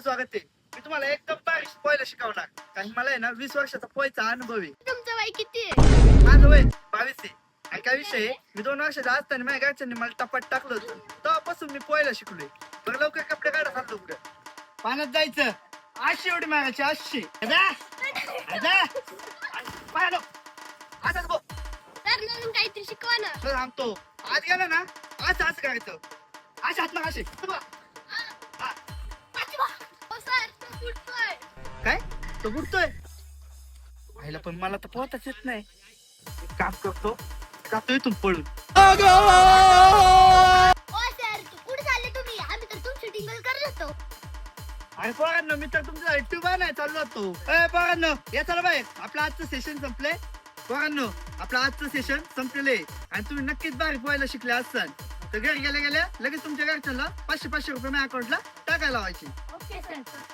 स्वागत आहे. मी तुम्हाला एकदम बारीक पोहायला शिकवणार. काही मला आहे ना 20 वर्षाचा पोहायचा अनुभव आहे. तुमचं वय किती आहे? माझं वय 22 आहे. आणि काय विषय आहे, मी 2 वर्षाचा असताना माझ्या घरच्यांनी मला टपात टाकलं होतं. तेव्हापासून मी पोहायला शिकलोय. बरं लवकर कपडे काढा चाललो पुढे. पाण्यात जायचं. 800 एवढी मागायची 800. पाहिलं असंच बघ. तर नवीन काहीतरी शिकवा ना. तर सांगतो आज गेलं ना असं करायचं. अशा हात ना असे हो सर, तो बुडतोय. काय तो बुडतोय पाहिलं पण मला तर पोहताच येत नाही. एक काम करतो जातो इथून पळून. हो सर, कुठे चालले तुम्ही? आम्ही तर तुमची टिंगल करत होतो. अरे पोरांनो मी तर तुमचा युट्यूब नाही चाललो होतो. पोरांनो या चला बाहेर. आपलं आजचं सेशन संपलंय. पोरांनो आपलं आजचं सेशन संपलेलं आहे आणि तुम्ही नक्कीच बाहेर पोहायला शिकले असाल तर घरी गेल्या लगेच तुमच्या घरच्यांना 500 रुपये माझ्या अकाउंटला टाकायला लावायचे. Okay sir.